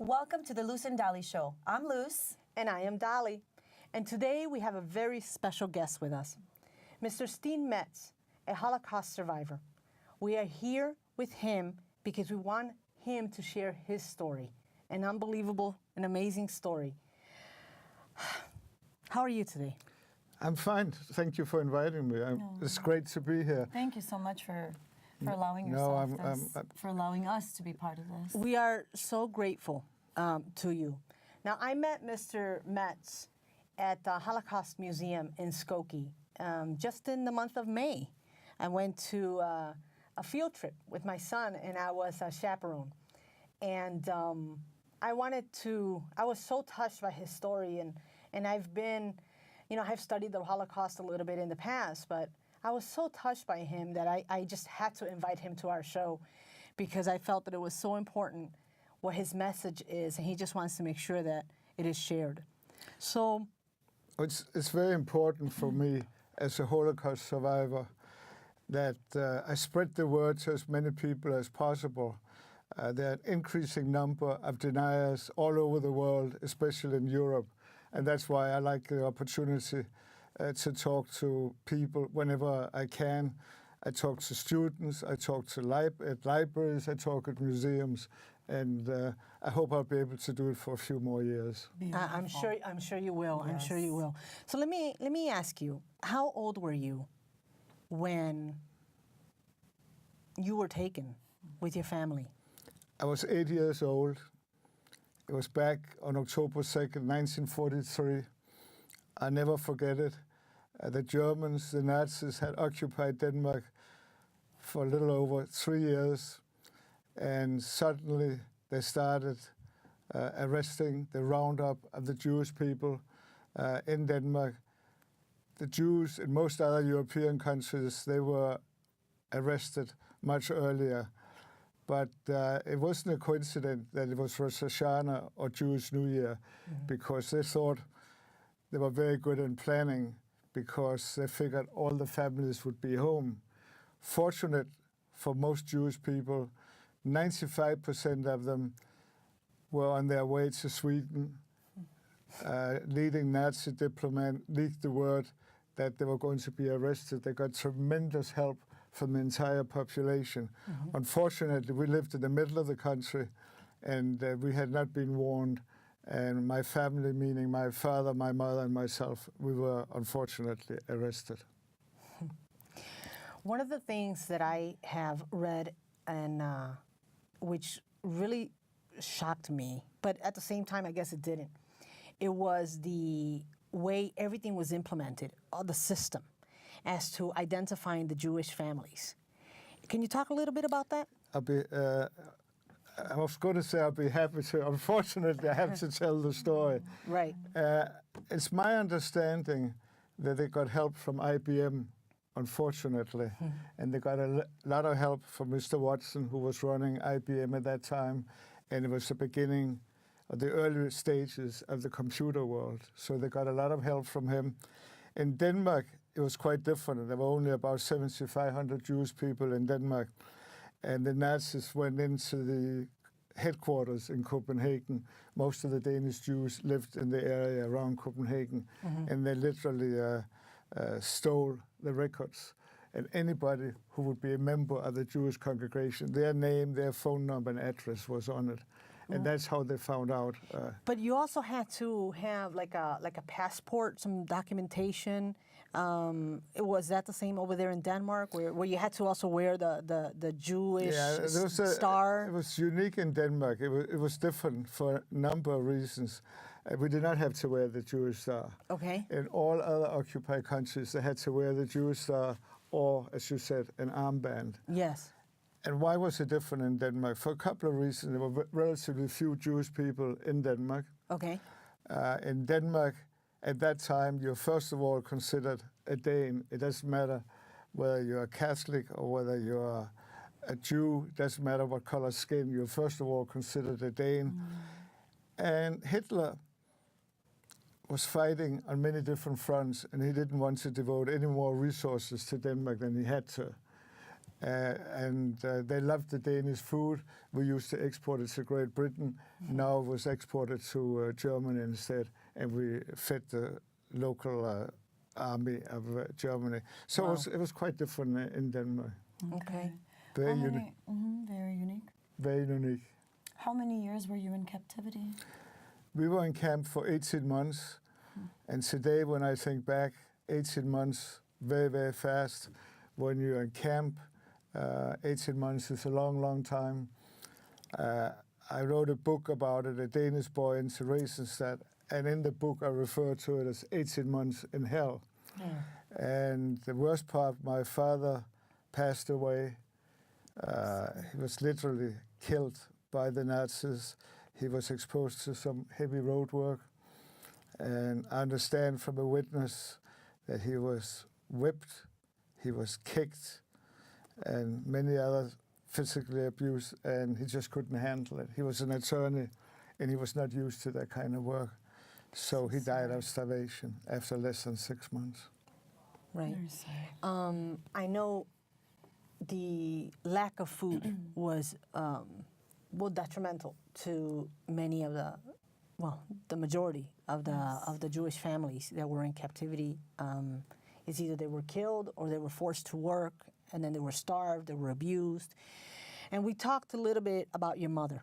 Welcome to the Luz and Dolly show. I'm Luz. And I am Dolly. And today we have a very special guest with us, Mr. Steen Metz, a Holocaust survivor. We are here with him because we want him to share his story, an unbelievable and amazing story. How are you today? I'm fine. Thank you for inviting me. It's great to be here. Thank you so much for allowing yourself for allowing us to be part of this. We are so grateful to you. Now, I met Mr. Metz at the Holocaust Museum in Skokie just in the month of May. I went to a field trip with my son, and I was a chaperone. And I was so touched by his story, and I've been, I've studied the Holocaust a little bit in the past, but I was so touched by him that I just had to invite him to our show because I felt that it was so important what his message is, and he just wants to make sure that it is shared. So it's very important for me as a Holocaust survivor that I spread the word to as many people as possible. There are an increasing number of deniers all over the world, especially in Europe, and that's why I like the opportunity to talk to people whenever I can. I talk to students, I talk to at libraries, I talk at museums, and I hope I'll be able to do it for a few more years. I'm sure you will. Yes. I'm sure you will. So let me ask you, how old were you when you were taken with your family? I was 8 years old. It was back on October 2nd, 1943. I never forget it. The Germans, the Nazis, had occupied Denmark for a little over 3 years, and suddenly they started arresting the roundup of the Jewish people in Denmark. The Jews in most other European countries, they were arrested much earlier. But it wasn't a coincidence that it was Rosh Hashanah or Jewish New Year, because they thought they were very good in planning, because they figured all the families would be home. Fortunate for most Jewish people, 95% of them were on their way to Sweden. Leading Nazi diplomat leaked the word that they were going to be arrested. They got tremendous help from the entire population. Unfortunately, we lived in the middle of the country, and we had not been warned. And my family, meaning my father, my mother, and myself, we were unfortunately arrested. One of the things that I have read and which really shocked me, but at the same time, I guess it didn't, it was the way everything was implemented, the system, as to identifying the Jewish families. Can you talk a little bit about that? I was going to say I'll be happy to. Unfortunately, I have to tell the story. Right. It's my understanding that they got help from IBM, unfortunately, and they got a lot of help from Mr. Watson, who was running IBM at that time, and it was the beginning of the early stages of the computer world. So they got a lot of help from him. In Denmark, it was quite different. There were only about 7,500 Jewish people in Denmark. And the Nazis went into the headquarters in Copenhagen. Most of the Danish Jews lived in the area around Copenhagen, and they literally stole the records. And anybody who would be a member of the Jewish congregation, their name, their phone number, and address was on it. And that's how they found out. But you also had to have like a passport, some documentation. Was that the same over there in Denmark, where you had to also wear the Jewish star? It was unique in Denmark. It was different for a number of reasons. We did not have to wear the Jewish star. Okay. In all other occupied countries, they had to wear the Jewish star or, as you said, an armband. Yes. And why was it different in Denmark? For a couple of reasons. There were relatively few Jewish people in Denmark. Okay. In Denmark, at that time, you're first of all considered a Dane. It doesn't matter whether you're a Catholic or whether you're a Jew. It doesn't matter what color skin. You're first of all considered a Dane. And Hitler was fighting on many different fronts, and he didn't want to devote any more resources to Denmark than he had to. and they loved the Danish food. We used to export it to Great Britain. Now it was exported to Germany instead, and we fed the local army of Germany. So Wow. it was quite different in Denmark. Okay. Very How unique. many, very unique. Very unique. How many years were you in captivity? We were in camp for 18 months, and today when I think back, 18 months, very, very fast. When you're in camp, 18 months is a long, long time. I wrote a book about it, A Danish Boy in Theresienstadt, and in the book I refer to it as 18 months in hell. And the worst part, my father passed away. He was literally killed by the Nazis. He was exposed to some heavy road work. And I understand from a witness that he was whipped, he was kicked, and many other physically abused, and he just couldn't handle it. He was an attorney, and he was not used to that kind of work. So he died of starvation after less than 6 months. Right. Very sorry. I know the lack of food was detrimental to many of the majority of the Jewish families that were in captivity. It's either they were killed or they were forced to work, and then they were starved, they were abused. And we talked a little bit about your mother.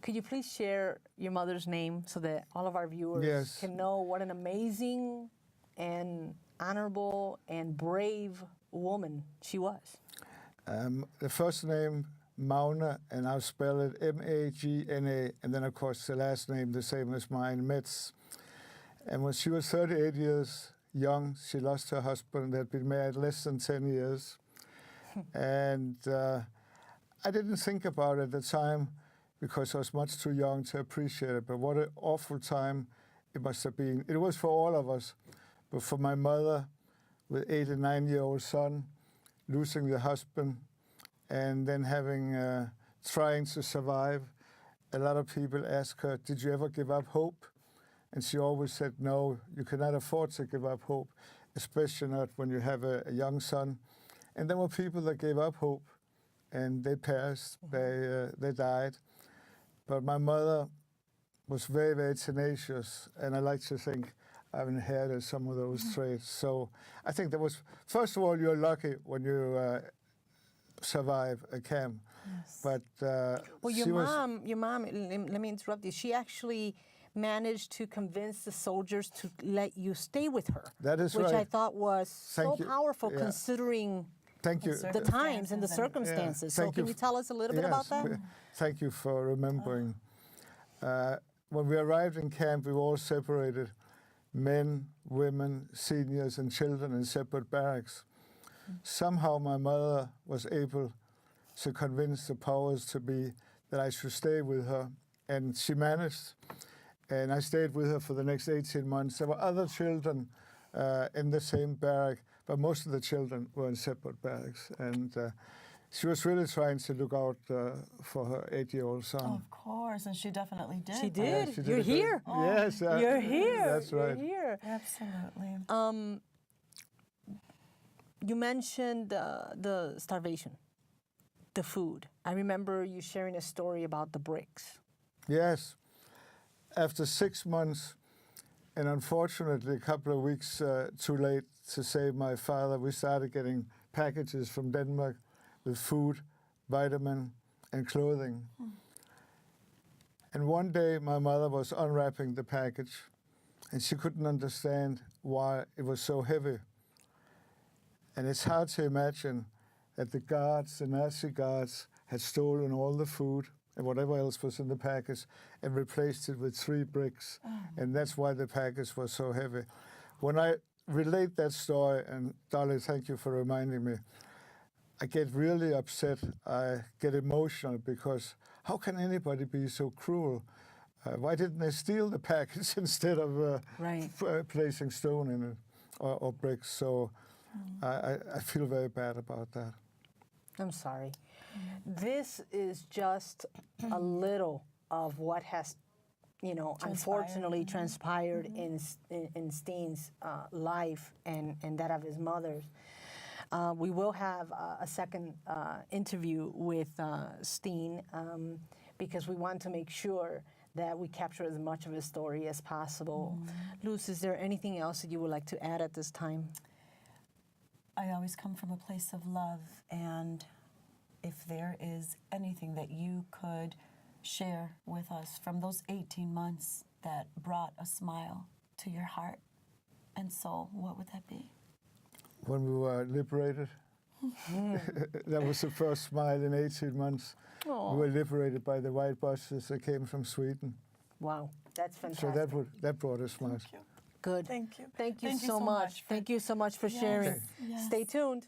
Could you please share your mother's name so that all of our viewers can know what an amazing and honorable and brave woman she was? The first name, Magna, and I'll spell it M-A-G-N-A, and then of course the last name the same as mine, Metz. And when she was 38 years young, she lost her husband. They had been married less than 10 years. And I didn't think about it at the time because I was much too young to appreciate it. But what an awful time it must have been. It was for all of us, but for my mother with 8 and 9-year-old son, losing the husband, and then trying to survive. A lot of people ask her, did you ever give up hope? And she always said, no, you cannot afford to give up hope, especially not when you have a young son. And there were people that gave up hope, and they perished, they died. But my mother was very, very tenacious, and I like to think I've inherited some of those traits. So I think that was, first of all, you're lucky when you survive a camp. Yes. But Well, your mom, let me interrupt you. She actually managed to convince the soldiers to let you stay with her. That is which right. I thought was so powerful Yeah. considing Thank you. the times and the circumstances. So can you tell us a little bit about that? Thank you for remembering. When we arrived in camp, we were all separated, men, women, seniors, and children in separate barracks. Somehow my mother was able to convince the powers to be that I should stay with her, and she managed. And I stayed with her for the next 18 months. There were other children in the same barrack, but most of the children were in separate barracks. And she was really trying to look out for her 8-year-old son. Of course, and she definitely did. She did. she did You're a great- here. Yes, You're here. That's right. You're here. Absolutely. You mentioned the starvation, the food. I remember you sharing a story about the bricks. Yes. After 6 months, and unfortunately a couple of weeks too late to save my father, we started getting packages from Denmark with food, vitamin, and clothing. And one day my mother was unwrapping the package, and she couldn't understand why it was so heavy. And it's hard to imagine that the guards, the Nazi guards, had stolen all the food and whatever else was in the package and replaced it with 3 bricks. And that's why the package was so heavy. When I relate that story, and Dolly, thank you for reminding me, I get really upset. I get emotional because how can anybody be so cruel? Why didn't they steal the package instead of placing stone in it or bricks? So I feel very bad about that. I'm sorry. This is just a little of what has, unfortunately transpired in Steen's life and that of his mother's. We will have a second interview with Steen because we want to make sure that we capture as much of his story as possible. Luz, is there anything else that you would like to add at this time? I always come from a place of love, and if there is anything that you could share with us from those 18 months that brought a smile to your heart and soul, what would that be? When we were liberated, that was the first smile in 18 months. Aww. We were liberated by the white buses that came from Sweden. Wow, that's fantastic. So that brought a smile. Thank you. Good. Thank you. Thank you so much. Thank you so much for Yes, sharing. yes. Stay tuned.